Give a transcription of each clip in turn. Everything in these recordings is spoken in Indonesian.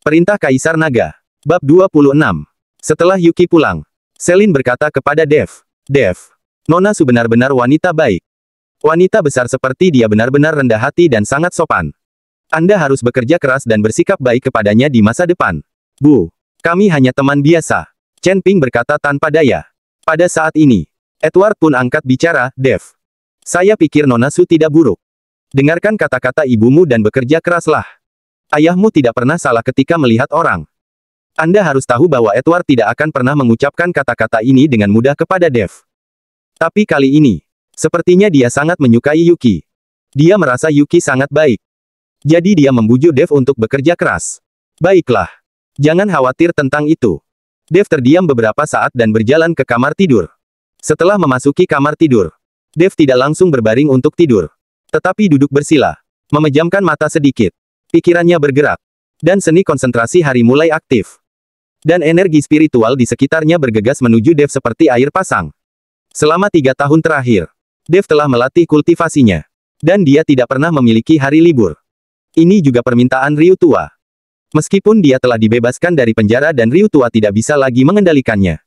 Perintah Kaisar Naga. Bab 26. Setelah Yuki pulang, Selin berkata kepada Dev, "Dev, Nona Su benar-benar wanita baik. Wanita besar seperti dia benar-benar rendah hati dan sangat sopan. Anda harus bekerja keras dan bersikap baik kepadanya di masa depan." "Bu, kami hanya teman biasa," Chen Ping berkata tanpa daya. Pada saat ini, Edward pun angkat bicara, "Dev, saya pikir Nona Su tidak buruk. Dengarkan kata-kata ibumu dan bekerja keraslah. Ayahmu tidak pernah salah ketika melihat orang." Anda harus tahu bahwa Edward tidak akan pernah mengucapkan kata-kata ini dengan mudah kepada Dev. Tapi kali ini, sepertinya dia sangat menyukai Yuki. Dia merasa Yuki sangat baik. Jadi dia membujuk Dev untuk bekerja keras. "Baiklah. Jangan khawatir tentang itu." Dev terdiam beberapa saat dan berjalan ke kamar tidur. Setelah memasuki kamar tidur, Dev tidak langsung berbaring untuk tidur, tetapi duduk bersila, memejamkan mata sedikit. Pikirannya bergerak, dan seni konsentrasi hari mulai aktif. Dan energi spiritual di sekitarnya bergegas menuju Dev seperti air pasang. Selama 3 tahun terakhir, Dev telah melatih kultivasinya. Dan dia tidak pernah memiliki hari libur. Ini juga permintaan Ryu Tua. Meskipun dia telah dibebaskan dari penjara dan Ryu Tua tidak bisa lagi mengendalikannya,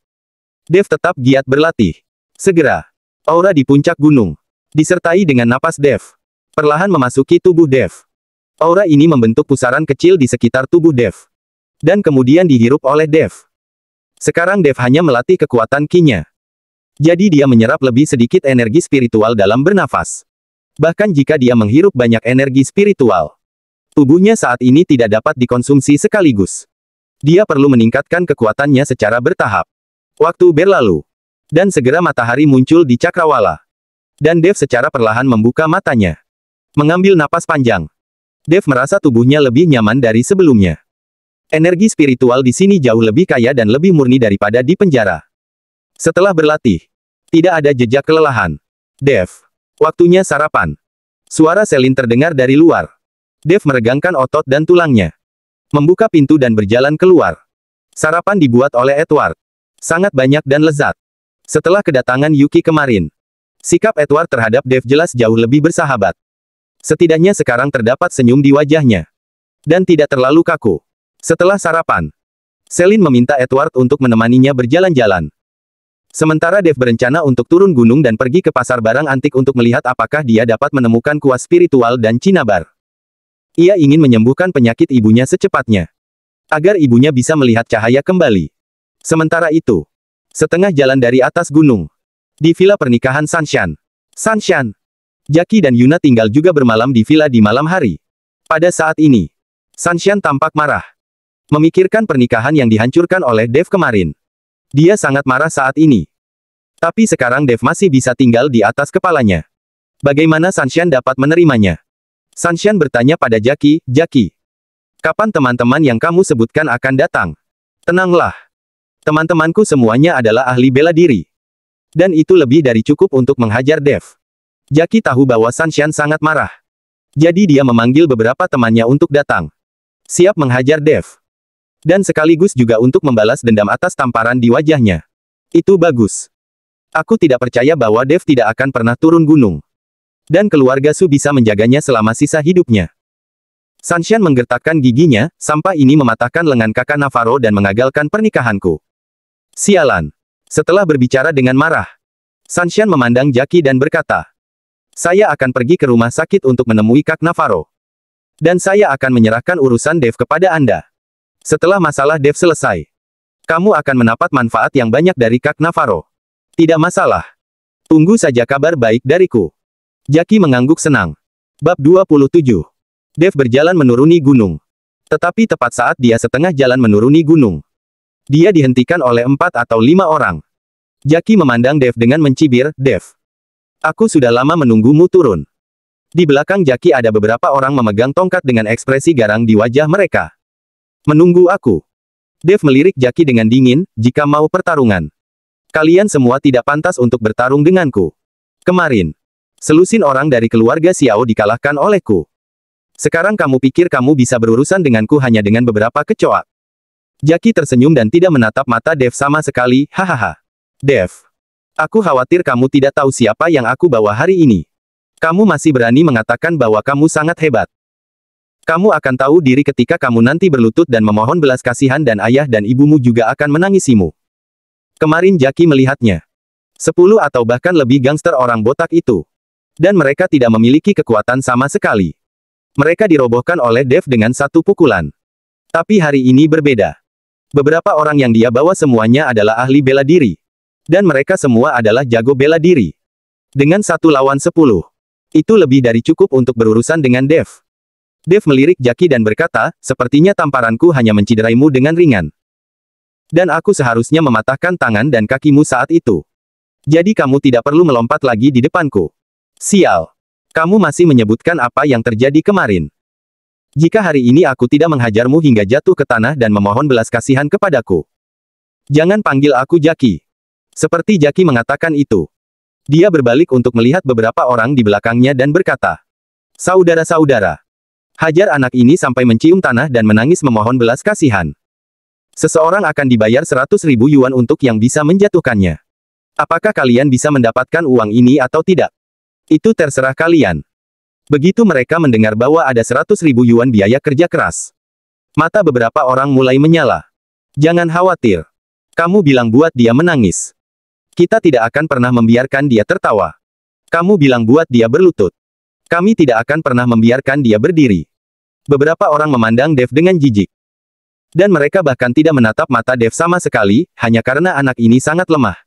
Dev tetap giat berlatih. Segera, aura di puncak gunung, disertai dengan napas Dev, perlahan memasuki tubuh Dev. Aura ini membentuk pusaran kecil di sekitar tubuh Dev. Dan kemudian dihirup oleh Dev. Sekarang Dev hanya melatih kekuatan Qi-nya. Jadi dia menyerap lebih sedikit energi spiritual dalam bernafas. Bahkan jika dia menghirup banyak energi spiritual, tubuhnya saat ini tidak dapat dikonsumsi sekaligus. Dia perlu meningkatkan kekuatannya secara bertahap. Waktu berlalu. Dan segera matahari muncul di cakrawala. Dan Dev secara perlahan membuka matanya. Mengambil napas panjang. Dev merasa tubuhnya lebih nyaman dari sebelumnya. Energi spiritual di sini jauh lebih kaya dan lebih murni daripada di penjara. Setelah berlatih, tidak ada jejak kelelahan. "Dev, waktunya sarapan." Suara Selin terdengar dari luar. Dev meregangkan otot dan tulangnya, membuka pintu dan berjalan keluar. Sarapan dibuat oleh Edward. Sangat banyak dan lezat. Setelah kedatangan Yuki kemarin, sikap Edward terhadap Dev jelas jauh lebih bersahabat. Setidaknya sekarang terdapat senyum di wajahnya. Dan tidak terlalu kaku. Setelah sarapan, Selin meminta Edward untuk menemaninya berjalan-jalan. Sementara Dev berencana untuk turun gunung dan pergi ke pasar barang antik untuk melihat apakah dia dapat menemukan kuas spiritual dan cinabar. Ia ingin menyembuhkan penyakit ibunya secepatnya, agar ibunya bisa melihat cahaya kembali. Sementara itu, setengah jalan dari atas gunung, di villa pernikahan Sanshan. Sanshan, Jackie dan Yuna tinggal juga bermalam di villa di malam hari. Pada saat ini, Sanshan tampak marah. Memikirkan pernikahan yang dihancurkan oleh Dev kemarin. Dia sangat marah saat ini. Tapi sekarang Dev masih bisa tinggal di atas kepalanya. Bagaimana Sanshan dapat menerimanya? Sanshan bertanya pada Jackie, "Jackie, kapan teman-teman yang kamu sebutkan akan datang?" "Tenanglah. Teman-temanku semuanya adalah ahli bela diri. Dan itu lebih dari cukup untuk menghajar Dev." Jackie tahu bahwa Sanshan sangat marah. Jadi dia memanggil beberapa temannya untuk datang. Siap menghajar Dev. Dan sekaligus juga untuk membalas dendam atas tamparan di wajahnya. "Itu bagus. Aku tidak percaya bahwa Dev tidak akan pernah turun gunung. Dan keluarga Su bisa menjaganya selama sisa hidupnya." Sanshan menggertakkan giginya, "Sampah ini mematahkan lengan kakak Navarro dan mengagalkan pernikahanku." Sialan. Setelah berbicara dengan marah, Sanshan memandang Jackie dan berkata, "Saya akan pergi ke rumah sakit untuk menemui Kak Navarro. Dan saya akan menyerahkan urusan Dev kepada Anda. Setelah masalah Dev selesai, kamu akan mendapat manfaat yang banyak dari Kak Navarro." "Tidak masalah. Tunggu saja kabar baik dariku." Jackie mengangguk senang. Bab 27. Dev berjalan menuruni gunung. Tetapi tepat saat dia setengah jalan menuruni gunung, dia dihentikan oleh 4 atau 5 orang. Jackie memandang Dev dengan mencibir, "Dev, aku sudah lama menunggumu turun." Di belakang Jackie ada beberapa orang memegang tongkat dengan ekspresi garang di wajah mereka. "Menunggu aku?" Dev melirik Jackie dengan dingin, "Jika mau pertarungan, kalian semua tidak pantas untuk bertarung denganku. Kemarin, selusin orang dari keluarga Xiao dikalahkan olehku. Sekarang kamu pikir kamu bisa berurusan denganku hanya dengan beberapa kecoak?" Jackie tersenyum dan tidak menatap mata Dev sama sekali, "Hahaha. Dev, aku khawatir kamu tidak tahu siapa yang aku bawa hari ini. Kamu masih berani mengatakan bahwa kamu sangat hebat." Kamu akan tahu diri ketika kamu nanti berlutut dan memohon belas kasihan dan ayah dan ibumu juga akan menangisimu. Kemarin Jackie melihatnya. 10 atau bahkan lebih gangster orang botak itu. Dan mereka tidak memiliki kekuatan sama sekali. Mereka dirobohkan oleh Dev dengan satu pukulan. Tapi hari ini berbeda. Beberapa orang yang dia bawa semuanya adalah ahli bela diri. Dan mereka semua adalah jago bela diri. Dengan 1 lawan 10. Itu lebih dari cukup untuk berurusan dengan Dev. Dev melirik Jackie dan berkata, sepertinya tamparanku hanya mencideraimu dengan ringan. Dan aku seharusnya mematahkan tangan dan kakimu saat itu. Jadi kamu tidak perlu melompat lagi di depanku. Sial. Kamu masih menyebutkan apa yang terjadi kemarin. Jika hari ini aku tidak menghajarmu hingga jatuh ke tanah dan memohon belas kasihan kepadaku. Jangan panggil aku Jackie. Seperti Jackie mengatakan itu. Dia berbalik untuk melihat beberapa orang di belakangnya dan berkata, saudara-saudara. Hajar anak ini sampai mencium tanah dan menangis memohon belas kasihan. Seseorang akan dibayar 100.000 yuan untuk yang bisa menjatuhkannya. Apakah kalian bisa mendapatkan uang ini atau tidak? Itu terserah kalian. Begitu mereka mendengar bahwa ada 100.000 yuan biaya kerja keras. Mata beberapa orang mulai menyala. Jangan khawatir. Kamu bilang buat dia menangis. Kita tidak akan pernah membiarkan dia tertawa. Kamu bilang buat dia berlutut. Kami tidak akan pernah membiarkan dia berdiri. Beberapa orang memandang Dev dengan jijik. Dan mereka bahkan tidak menatap mata Dev sama sekali, hanya karena anak ini sangat lemah.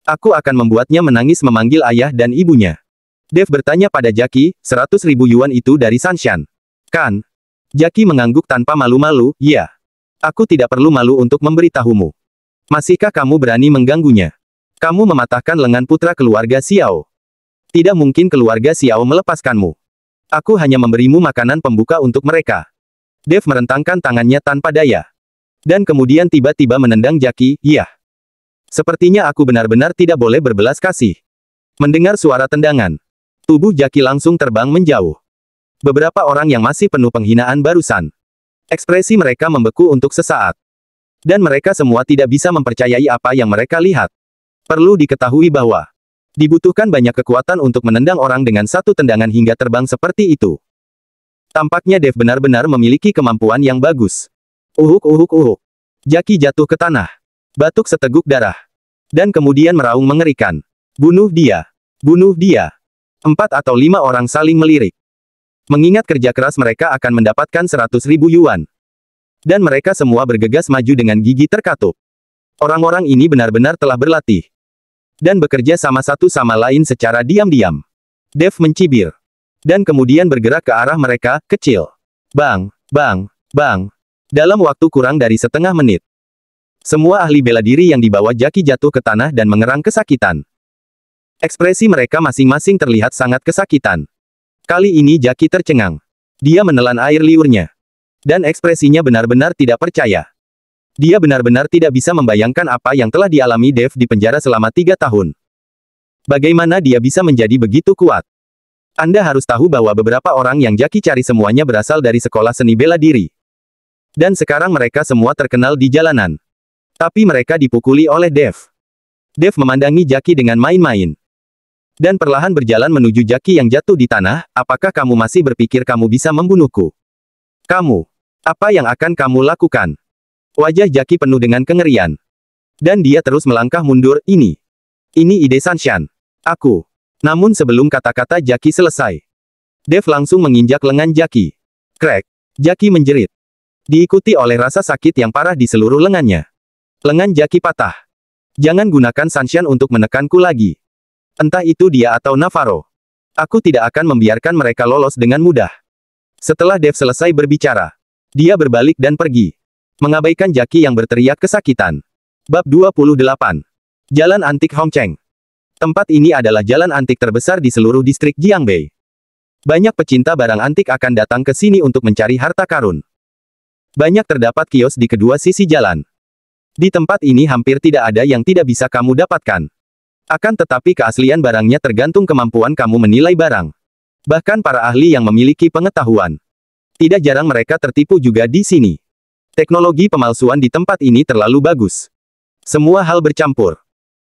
Aku akan membuatnya menangis memanggil ayah dan ibunya. Dev bertanya pada Jackie, 100.000 yuan itu dari Sanshan. Kan? Jackie mengangguk tanpa malu-malu, ya. Aku tidak perlu malu untuk memberitahumu. Masihkah kamu berani mengganggunya? Kamu mematahkan lengan putra keluarga Xiao. Tidak mungkin keluarga Xiao melepaskanmu. Aku hanya memberimu makanan pembuka untuk mereka. Dev merentangkan tangannya tanpa daya. Dan kemudian tiba-tiba menendang Jackie, iya. Sepertinya aku benar-benar tidak boleh berbelas kasih. Mendengar suara tendangan. Tubuh Jackie langsung terbang menjauh. Beberapa orang yang masih penuh penghinaan barusan. Ekspresi mereka membeku untuk sesaat. Dan mereka semua tidak bisa mempercayai apa yang mereka lihat. Perlu diketahui bahwa dibutuhkan banyak kekuatan untuk menendang orang dengan satu tendangan hingga terbang seperti itu. Tampaknya Dev benar-benar memiliki kemampuan yang bagus. Uhuk. Jackie jatuh ke tanah. Batuk seteguk darah. Dan kemudian meraung mengerikan. Bunuh dia. Bunuh dia. 4 atau 5 orang saling melirik. Mengingat kerja keras mereka akan mendapatkan 100.000 yuan. Dan mereka semua bergegas maju dengan gigi terkatup. Orang-orang ini benar-benar telah berlatih. Dan bekerja sama satu sama lain secara diam-diam. Dev mencibir. Dan kemudian bergerak ke arah mereka, kecil. Bang, bang, bang. Dalam waktu kurang dari setengah menit. Semua ahli bela diri yang dibawa Jackie jatuh ke tanah dan mengerang kesakitan. Ekspresi mereka masing-masing terlihat sangat kesakitan. Kali ini Jackie tercengang. Dia menelan air liurnya. Dan ekspresinya benar-benar tidak percaya. Dia benar-benar tidak bisa membayangkan apa yang telah dialami Dev di penjara selama 3 tahun. Bagaimana dia bisa menjadi begitu kuat? Anda harus tahu bahwa beberapa orang yang Jackie cari semuanya berasal dari sekolah seni bela diri. Dan sekarang mereka semua terkenal di jalanan. Tapi mereka dipukuli oleh Dev. Dev memandangi Jackie dengan main-main. Dan perlahan berjalan menuju Jackie yang jatuh di tanah, apakah kamu masih berpikir kamu bisa membunuhku? Kamu. Apa yang akan kamu lakukan? Wajah Jackie penuh dengan kengerian. Dan dia terus melangkah mundur, ini ide Sanshan. Aku. Namun sebelum kata-kata Jackie selesai, Dev langsung menginjak lengan Jackie. Krek. Jackie menjerit. Diikuti oleh rasa sakit yang parah di seluruh lengannya. Lengan Jackie patah. Jangan gunakan Sanshan untuk menekanku lagi. Entah itu dia atau Navarro. Aku tidak akan membiarkan mereka lolos dengan mudah. Setelah Dev selesai berbicara, dia berbalik dan pergi. Mengabaikan Jackie yang berteriak kesakitan. Bab 28. Jalan Antik Hongcheng. Tempat ini adalah jalan antik terbesar di seluruh distrik Jiangbei. Banyak pecinta barang antik akan datang ke sini untuk mencari harta karun. Banyak terdapat kios di kedua sisi jalan. Di tempat ini hampir tidak ada yang tidak bisa kamu dapatkan. Akan tetapi keaslian barangnya tergantung kemampuan kamu menilai barang. Bahkan para ahli yang memiliki pengetahuan. Tidak jarang mereka tertipu juga di sini. Teknologi pemalsuan di tempat ini terlalu bagus. Semua hal bercampur.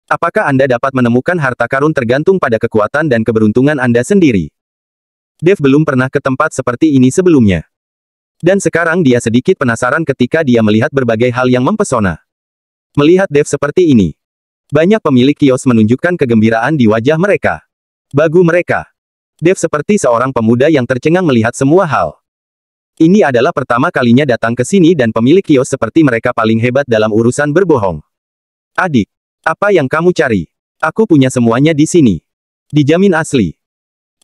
Apakah Anda dapat menemukan harta karun tergantung pada kekuatan dan keberuntungan Anda sendiri? Dev belum pernah ke tempat seperti ini sebelumnya. Dan sekarang dia sedikit penasaran ketika dia melihat berbagai hal yang mempesona. Melihat Dev seperti ini, banyak pemilik kios menunjukkan kegembiraan di wajah mereka. Bagu mereka. Dev seperti seorang pemuda yang tercengang melihat semua hal. Ini adalah pertama kalinya datang ke sini dan pemilik kios seperti mereka paling hebat dalam urusan berbohong. Adik, apa yang kamu cari? Aku punya semuanya di sini. Dijamin asli.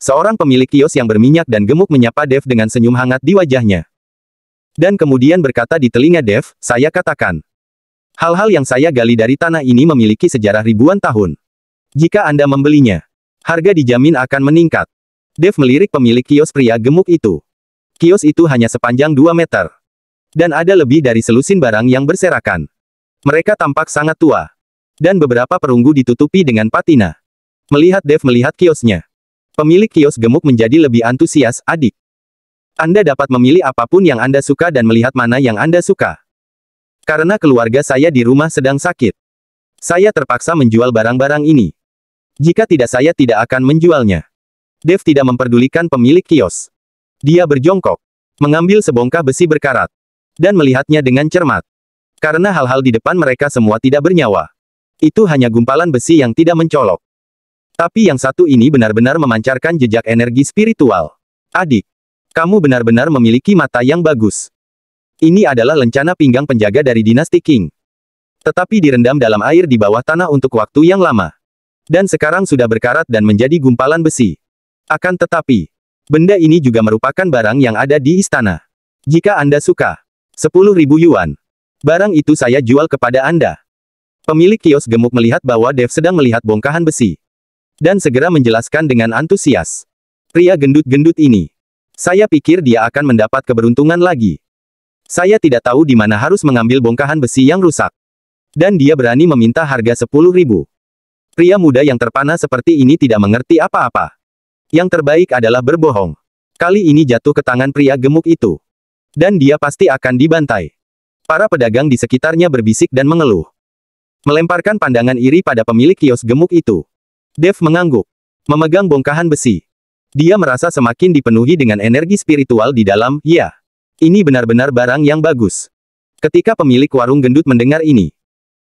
Seorang pemilik kios yang berminyak dan gemuk menyapa Dev dengan senyum hangat di wajahnya. Dan kemudian berkata di telinga Dev, saya katakan. Hal-hal yang saya gali dari tanah ini memiliki sejarah ribuan tahun. Jika Anda membelinya, harga dijamin akan meningkat. Dev melirik pemilik kios pria gemuk itu. Kios itu hanya sepanjang 2 meter. Dan ada lebih dari selusin barang yang berserakan. Mereka tampak sangat tua. Dan beberapa perunggu ditutupi dengan patina. Melihat Dev melihat kiosnya, pemilik kios gemuk menjadi lebih antusias, adik. Anda dapat memilih apapun yang Anda suka dan melihat mana yang Anda suka. Karena keluarga saya di rumah sedang sakit. Saya terpaksa menjual barang-barang ini. Jika tidak saya tidak akan menjualnya. Dev tidak memperdulikan pemilik kios. Dia berjongkok, mengambil sebongkah besi berkarat, dan melihatnya dengan cermat. Karena hal-hal di depan mereka semua tidak bernyawa. Itu hanya gumpalan besi yang tidak mencolok. Tapi yang satu ini benar-benar memancarkan jejak energi spiritual. Adik, kamu benar-benar memiliki mata yang bagus. Ini adalah lencana pinggang penjaga dari dinasti Qing. Tetapi direndam dalam air di bawah tanah untuk waktu yang lama. Dan sekarang sudah berkarat dan menjadi gumpalan besi. Akan tetapi, benda ini juga merupakan barang yang ada di istana. Jika Anda suka, 10.000 yuan. Barang itu saya jual kepada Anda. Pemilik kios gemuk melihat bahwa Dev sedang melihat bongkahan besi. Dan segera menjelaskan dengan antusias. Pria gendut-gendut ini. Saya pikir dia akan mendapat keberuntungan lagi. Saya tidak tahu di mana harus mengambil bongkahan besi yang rusak. Dan dia berani meminta harga 10.000. Pria muda yang terpana seperti ini tidak mengerti apa-apa. Yang terbaik adalah berbohong. Kali ini jatuh ke tangan pria gemuk itu. Dan dia pasti akan dibantai. Para pedagang di sekitarnya berbisik dan mengeluh. Melemparkan pandangan iri pada pemilik kios gemuk itu. Dev mengangguk. Memegang bongkahan besi. Dia merasa semakin dipenuhi dengan energi spiritual di dalam, ya. Ini benar-benar barang yang bagus. Ketika pemilik warung gendut mendengar ini,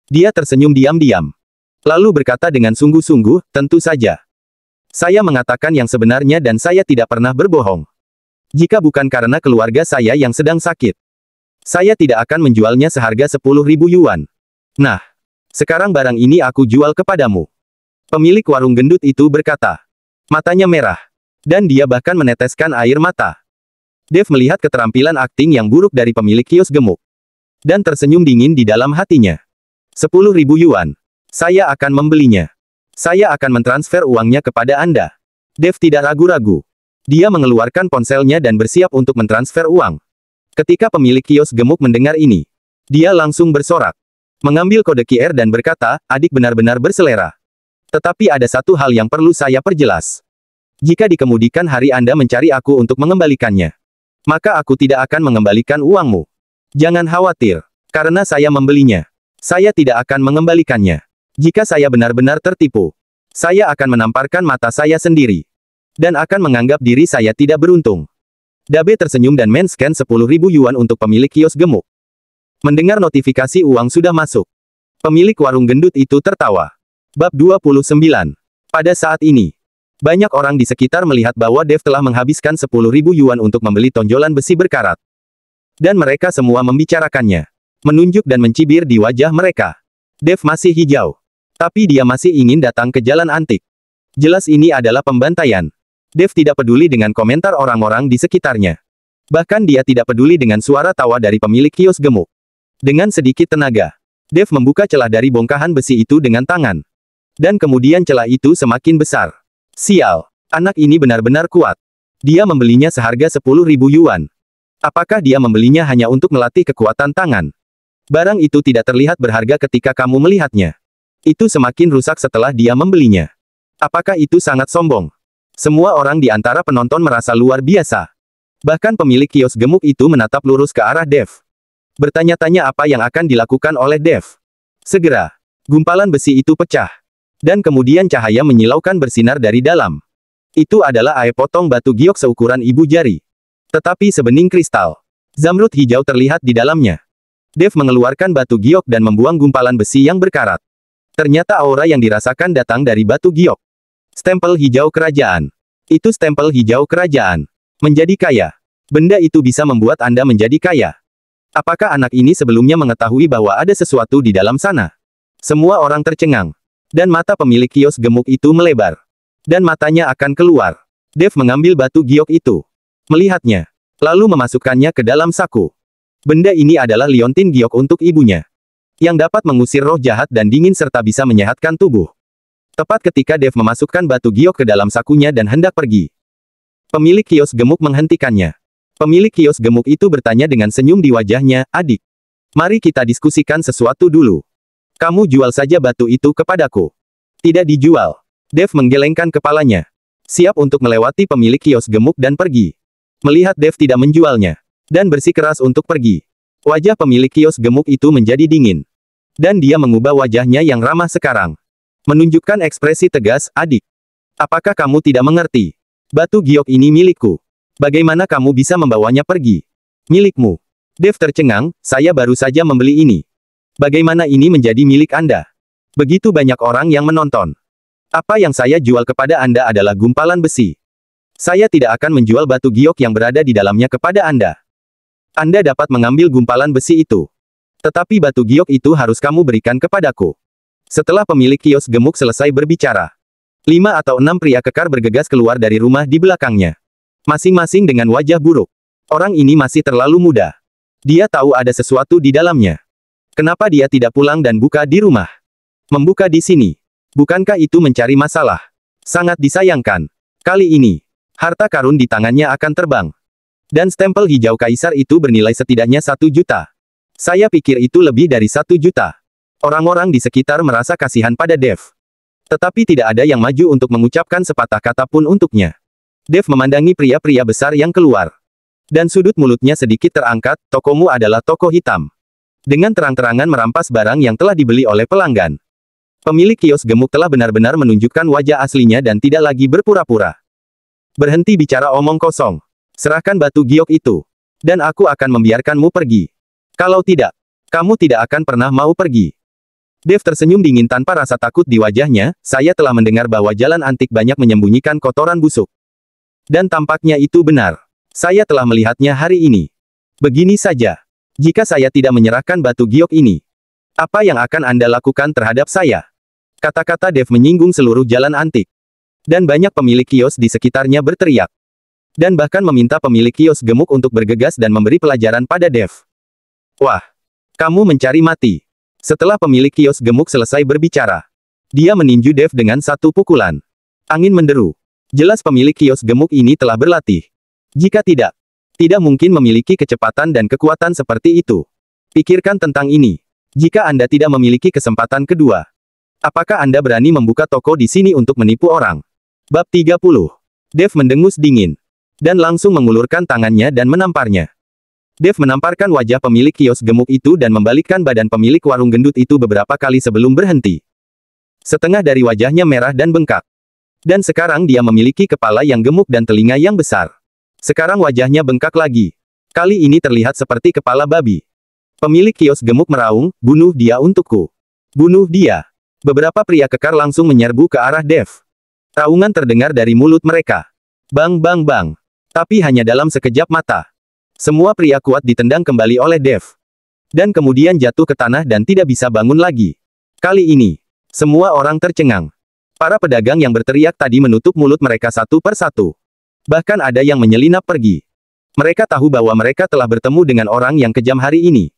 dia tersenyum diam-diam. Lalu berkata dengan sungguh-sungguh, tentu saja. Saya mengatakan yang sebenarnya dan saya tidak pernah berbohong. Jika bukan karena keluarga saya yang sedang sakit, saya tidak akan menjualnya seharga 10.000 yuan. Nah, sekarang barang ini aku jual kepadamu. Pemilik warung gendut itu berkata. Matanya merah. Dan dia bahkan meneteskan air mata. Dev melihat keterampilan akting yang buruk dari pemilik kios gemuk. Dan tersenyum dingin di dalam hatinya. 10.000 yuan. Saya akan membelinya. Saya akan mentransfer uangnya kepada Anda. Dev tidak ragu-ragu. Dia mengeluarkan ponselnya dan bersiap untuk mentransfer uang. Ketika pemilik kios gemuk mendengar ini, dia langsung bersorak. Mengambil kode QR dan berkata, adik benar-benar berselera. Tetapi ada satu hal yang perlu saya perjelas. Jika di kemudian hari Anda mencari aku untuk mengembalikannya, maka aku tidak akan mengembalikan uangmu. Jangan khawatir, karena saya membelinya. Saya tidak akan mengembalikannya. Jika saya benar-benar tertipu, saya akan menamparkan mata saya sendiri. Dan akan menganggap diri saya tidak beruntung. Dabe tersenyum dan men-scan 10.000 yuan untuk pemilik kios gemuk. Mendengar notifikasi uang sudah masuk. Pemilik warung gendut itu tertawa. Bab 29. Pada saat ini, banyak orang di sekitar melihat bahwa Dev telah menghabiskan 10.000 yuan untuk membeli tonjolan besi berkarat. Dan mereka semua membicarakannya. Menunjuk dan mencibir di wajah mereka. Dev masih hijau. Tapi dia masih ingin datang ke jalan antik. Jelas ini adalah pembantaian. Dev tidak peduli dengan komentar orang-orang di sekitarnya. Bahkan dia tidak peduli dengan suara tawa dari pemilik kios gemuk. Dengan sedikit tenaga, Dev membuka celah dari bongkahan besi itu dengan tangan. Dan kemudian celah itu semakin besar. Sial, anak ini benar-benar kuat. Dia membelinya seharga 10.000 yuan. Apakah dia membelinya hanya untuk melatih kekuatan tangan? Barang itu tidak terlihat berharga ketika kamu melihatnya. Itu semakin rusak setelah dia membelinya. Apakah itu sangat sombong? Semua orang di antara penonton merasa luar biasa. Bahkan pemilik kios gemuk itu menatap lurus ke arah Dev. Bertanya-tanya apa yang akan dilakukan oleh Dev. Segera, gumpalan besi itu pecah. Dan kemudian cahaya menyilaukan bersinar dari dalam. Itu adalah air potong batu giok seukuran ibu jari. Tetapi sebening kristal. Zamrud hijau terlihat di dalamnya. Dev mengeluarkan batu giok dan membuang gumpalan besi yang berkarat. Ternyata aura yang dirasakan datang dari batu giok. Stempel hijau kerajaan. Itu stempel hijau kerajaan. Menjadi kaya. Benda itu bisa membuat Anda menjadi kaya. Apakah anak ini sebelumnya mengetahui bahwa ada sesuatu di dalam sana? Semua orang tercengang. Dan mata pemilik kios gemuk itu melebar. Dan matanya akan keluar. Dev mengambil batu giok itu. Melihatnya. Lalu memasukkannya ke dalam saku. Benda ini adalah liontin giok untuk ibunya. Yang dapat mengusir roh jahat dan dingin serta bisa menyehatkan tubuh. Tepat ketika Dev memasukkan batu giok ke dalam sakunya dan hendak pergi. Pemilik kios gemuk menghentikannya. Pemilik kios gemuk itu bertanya dengan senyum di wajahnya, "Adik, mari kita diskusikan sesuatu dulu. Kamu jual saja batu itu kepadaku." "Tidak dijual." Dev menggelengkan kepalanya. Siap untuk melewati pemilik kios gemuk dan pergi. Melihat Dev tidak menjualnya. Dan bersikeras untuk pergi. Wajah pemilik kios gemuk itu menjadi dingin. Dan dia mengubah wajahnya yang ramah sekarang. Menunjukkan ekspresi tegas, "Adik. Apakah kamu tidak mengerti? Batu giok ini milikku. Bagaimana kamu bisa membawanya pergi?" "Milikmu." Dev tercengang, "Saya baru saja membeli ini. Bagaimana ini menjadi milik Anda? Begitu banyak orang yang menonton. Apa yang saya jual kepada Anda adalah gumpalan besi. Saya tidak akan menjual batu giok yang berada di dalamnya kepada Anda. Anda dapat mengambil gumpalan besi itu. Tetapi batu giok itu harus kamu berikan kepadaku." Setelah pemilik kios gemuk selesai berbicara, 5 atau 6 pria kekar bergegas keluar dari rumah di belakangnya. Masing-masing dengan wajah buruk. Orang ini masih terlalu muda. Dia tahu ada sesuatu di dalamnya. Kenapa dia tidak pulang dan buka di rumah? Membuka di sini. Bukankah itu mencari masalah? Sangat disayangkan. Kali ini, harta karun di tangannya akan terbang. Dan stempel hijau kaisar itu bernilai setidaknya 1 juta. Saya pikir itu lebih dari 1 juta. Orang-orang di sekitar merasa kasihan pada Dev. Tetapi tidak ada yang maju untuk mengucapkan sepatah kata pun untuknya. Dev memandangi pria-pria besar yang keluar. Dan sudut mulutnya sedikit terangkat, "Tokomu adalah toko hitam." Dengan terang-terangan merampas barang yang telah dibeli oleh pelanggan. Pemilik kios gemuk telah benar-benar menunjukkan wajah aslinya dan tidak lagi berpura-pura. "Berhenti bicara omong kosong. Serahkan batu giok itu. Dan aku akan membiarkanmu pergi. Kalau tidak, kamu tidak akan pernah mau pergi." Dev tersenyum dingin tanpa rasa takut di wajahnya. "Saya telah mendengar bahwa jalan antik banyak menyembunyikan kotoran busuk. Dan tampaknya itu benar. Saya telah melihatnya hari ini. Begini saja. Jika saya tidak menyerahkan batu giok ini, apa yang akan Anda lakukan terhadap saya?" Kata-kata Dev menyinggung seluruh jalan antik. Dan banyak pemilik kios di sekitarnya berteriak. Dan bahkan meminta pemilik kios gemuk untuk bergegas dan memberi pelajaran pada Dev. "Wah, kamu mencari mati." Setelah pemilik kios gemuk selesai berbicara, dia meninju Dev dengan satu pukulan. Angin menderu. Jelas pemilik kios gemuk ini telah berlatih. Jika tidak, tidak mungkin memiliki kecepatan dan kekuatan seperti itu. Pikirkan tentang ini. Jika Anda tidak memiliki kesempatan kedua, apakah Anda berani membuka toko di sini untuk menipu orang? Bab 30. Dev mendengus dingin. Dan langsung mengulurkan tangannya dan menamparnya. Dev menamparkan wajah pemilik kios gemuk itu dan membalikkan badan pemilik warung gendut itu beberapa kali sebelum berhenti. Setengah dari wajahnya merah dan bengkak. Dan sekarang dia memiliki kepala yang gemuk dan telinga yang besar. Sekarang wajahnya bengkak lagi. Kali ini terlihat seperti kepala babi. Pemilik kios gemuk meraung, "Bunuh dia untukku. Bunuh dia." Beberapa pria kekar langsung menyerbu ke arah Dev. Raungan terdengar dari mulut mereka. Bang bang bang. Tapi hanya dalam sekejap mata. Semua pria kuat ditendang kembali oleh Dev. Dan kemudian jatuh ke tanah dan tidak bisa bangun lagi. Kali ini, semua orang tercengang. Para pedagang yang berteriak tadi menutup mulut mereka satu per satu. Bahkan ada yang menyelinap pergi. Mereka tahu bahwa mereka telah bertemu dengan orang yang kejam hari ini.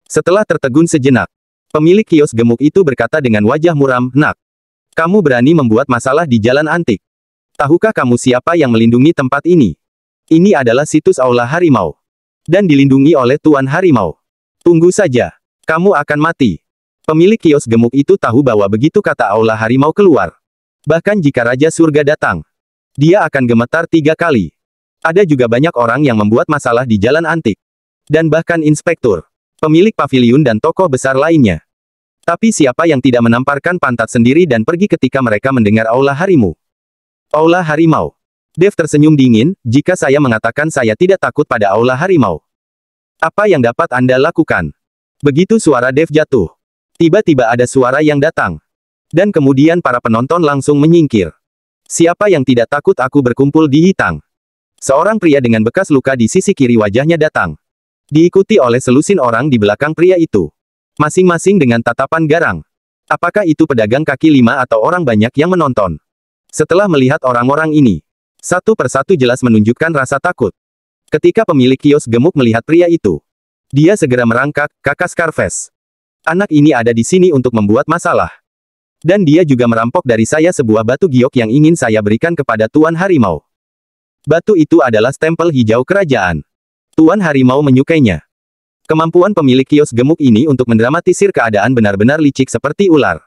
Setelah tertegun sejenak, pemilik kios gemuk itu berkata dengan wajah muram, "Nak, kamu berani membuat masalah di jalan antik. Tahukah kamu siapa yang melindungi tempat ini? Ini adalah situs Aula Harimau. Dan dilindungi oleh Tuan Harimau. Tunggu saja. Kamu akan mati." Pemilik kios gemuk itu tahu bahwa begitu kata Aula Harimau keluar. Bahkan jika Raja Surga datang, dia akan gemetar 3 kali. Ada juga banyak orang yang membuat masalah di jalan antik. Dan bahkan inspektur, pemilik paviliun dan tokoh besar lainnya. Tapi siapa yang tidak menamparkan pantat sendiri dan pergi ketika mereka mendengar Aula Harimau? Aula Harimau. Dev tersenyum dingin, "Jika saya mengatakan saya tidak takut pada Aula Harimau, Apa yang dapat Anda lakukan? Begitu suara Dev jatuh. Tiba-tiba ada suara yang datang. Dan kemudian para penonton langsung menyingkir. Siapa yang tidak takut aku berkumpul di Hitang? Seorang pria dengan bekas luka di sisi kiri wajahnya datang. Diikuti oleh selusin orang di belakang pria itu. Masing-masing dengan tatapan garang. Apakah itu pedagang kaki lima atau orang banyak yang menonton? Setelah melihat orang-orang ini, satu persatu jelas menunjukkan rasa takut. Ketika pemilik kios gemuk melihat pria itu, dia segera merangkak, "Kakak Scarface. Anak ini ada di sini untuk membuat masalah. Dan dia juga merampok dari saya sebuah batu giok yang ingin saya berikan kepada Tuan Harimau. Batu itu adalah stempel hijau kerajaan. Tuan Harimau menyukainya." Kemampuan pemilik kios gemuk ini untuk mendramatisir keadaan benar-benar licik seperti ular.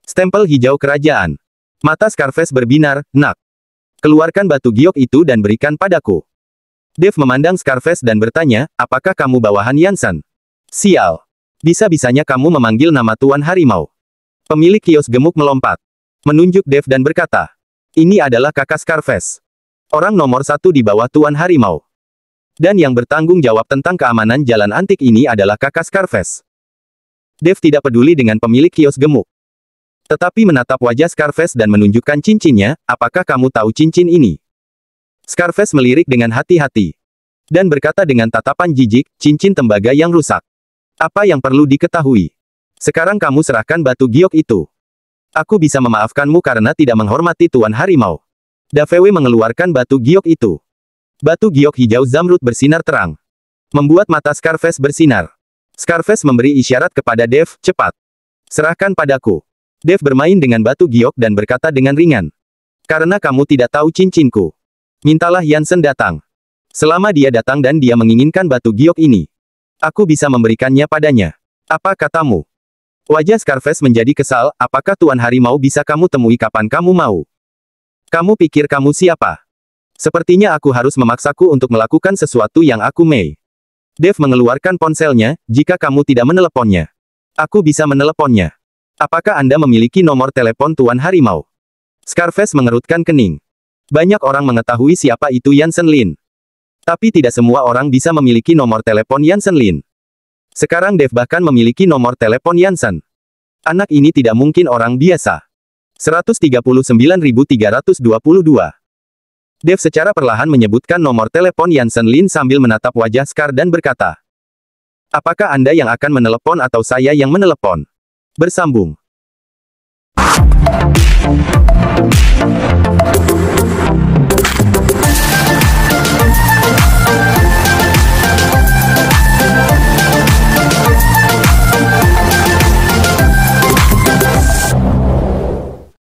Stempel hijau kerajaan. Mata Scarface berbinar, "Nak. Keluarkan batu giok itu dan berikan padaku." Dev memandang Scarface dan bertanya, "Apakah kamu bawahan Yansen?" "Sial. Bisa-bisanya kamu memanggil nama Tuan Harimau." Pemilik kios gemuk melompat. Menunjuk Dev dan berkata, "Ini adalah kakak Scarface. Orang nomor satu di bawah Tuan Harimau. Dan yang bertanggung jawab tentang keamanan jalan antik ini adalah kakak Scarface." Dev tidak peduli dengan pemilik kios gemuk. Tetapi menatap wajah Scarface dan menunjukkan cincinnya, "Apakah kamu tahu cincin ini?" Scarface melirik dengan hati-hati. Dan berkata dengan tatapan jijik, "Cincin tembaga yang rusak. Apa yang perlu diketahui? Sekarang kamu serahkan batu giok itu. Aku bisa memaafkanmu karena tidak menghormati Tuan Harimau." Davw mengeluarkan batu giok itu. Batu giok hijau zamrud bersinar terang. Membuat mata Scarface bersinar. Scarface memberi isyarat kepada Dev, "Cepat. Serahkan padaku." Dev bermain dengan batu giok dan berkata dengan ringan, "Karena kamu tidak tahu cincinku. Mintalah Yansen datang. Selama dia datang dan dia menginginkan batu giok ini, aku bisa memberikannya padanya. Apa katamu?" Wajah Scarface menjadi kesal, "Apakah Tuan Harimau bisa kamu temui kapan kamu mau? Kamu pikir kamu siapa? Sepertinya aku harus memaksaku untuk melakukan sesuatu yang aku mau." Dev mengeluarkan ponselnya, "Jika kamu tidak meneleponnya, aku bisa meneleponnya. Apakah Anda memiliki nomor telepon Tuan Harimau?" Scarface mengerutkan kening. Banyak orang mengetahui siapa itu Yansen Lin. Tapi tidak semua orang bisa memiliki nomor telepon Yansen Lin. Sekarang Dev bahkan memiliki nomor telepon Yansen. Anak ini tidak mungkin orang biasa. 139.322. Dev secara perlahan menyebutkan nomor telepon Yansen Lin sambil menatap wajah Scar dan berkata, "Apakah Anda yang akan menelepon atau saya yang menelepon?" Bersambung.